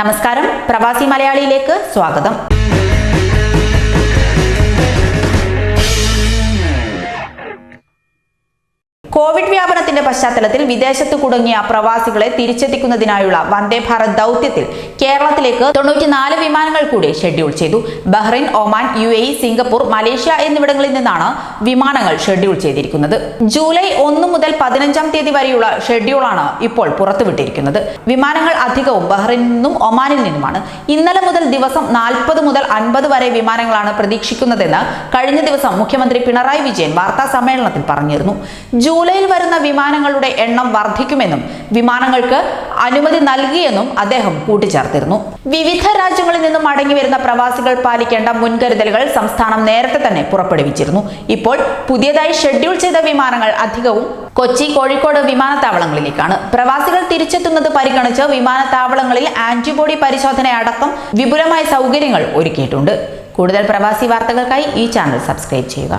നമസ്കാരം, പ്രവാസി മലയാളിയിലേക്ക് സ്വാഗതം. കോവിഡ് വ്യാപനത്തിന്റെ പശ്ചാത്തലത്തിൽ വിദേശത്ത് കുടുങ്ങിയ പ്രവാസികളെ തിരിച്ചെത്തിക്കുന്നതിനായുള്ള വന്ദേ ഭാരത് ദൗത്യത്തിൽ കേരളത്തിലേക്ക് 94 വിമാനങ്ങൾ കൂടി ഷെഡ്യൂൾ ചെയ്തു. Bahrain, Oman, UAE, Singapore, Malaysia എന്നിവിടങ്ങളിൽ നിന്നാണ് വിമാനങ്ങൾ ഷെഡ്യൂൾ ചെയ്തിരിക്കുന്നത്. ജൂലൈ 1 മുതൽ 15 തീയതി വരെയുള്ള ഷെഡ്യൂളാണ് ഇപ്പോൾ പുറത്തുവിട്ടിരിക്കുന്നത്. വിമാനങ്ങൾ അധികവും ബഹ്റൈനിൽ നിന്നും ഒമാനിൽ നിന്നുമാണ്. ഇന്നലെ മുതൽ ദിവസം 40 മുതൽ 50 വരെ വിമാനങ്ങളാണ് പ്രതീക്ഷിക്കുന്നതെന്ന് കഴിഞ്ഞ ദിവസം മുഖ്യമന്ത്രി പിണറായി വിജയൻ വാർത്താ സമ്മേളനത്തിൽ പറഞ്ഞിരുന്നു. ജൂലൈയിൽ വരുന്ന വിമാനങ്ങളുടെ എണ്ണം വർദ്ധിക്കുമെന്നും വിമാനങ്ങൾക്ക് അനുമതി നൽകിയെന്നും അദ്ദേഹം കൂട്ടിച്ചേർത്തിരുന്നു. വിവിധ രാജ്യങ്ങളിൽ നിന്നും മടങ്ങി വരുന്ന പ്രവാസികൾ പാലിക്കേണ്ട മുൻകരുതലുകൾ സംസ്ഥാനം നേരത്തെ തന്നെ പുറപ്പെടുവിച്ചിരുന്നു. ഇപ്പോൾ പുതിയതായി ഷെഡ്യൂൾ ചെയ്ത വിമാനങ്ങൾ അധികവും കൊച്ചി, കോഴിക്കോട് വിമാനത്താവളങ്ങളിലേക്കാണ്. പ്രവാസികൾ തിരിച്ചെത്തുന്നത് പരിഗണിച്ച് വിമാനത്താവളങ്ങളിൽ ആന്റിബോഡി പരിശോധന അടക്കം വിപുലമായ സൗകര്യങ്ങൾ ഒരുക്കിയിട്ടുണ്ട്. കൂടുതൽ പ്രവാസി വാർത്തകൾക്കായി ഈ ചാനൽ സബ്സ്ക്രൈബ് ചെയ്യുക.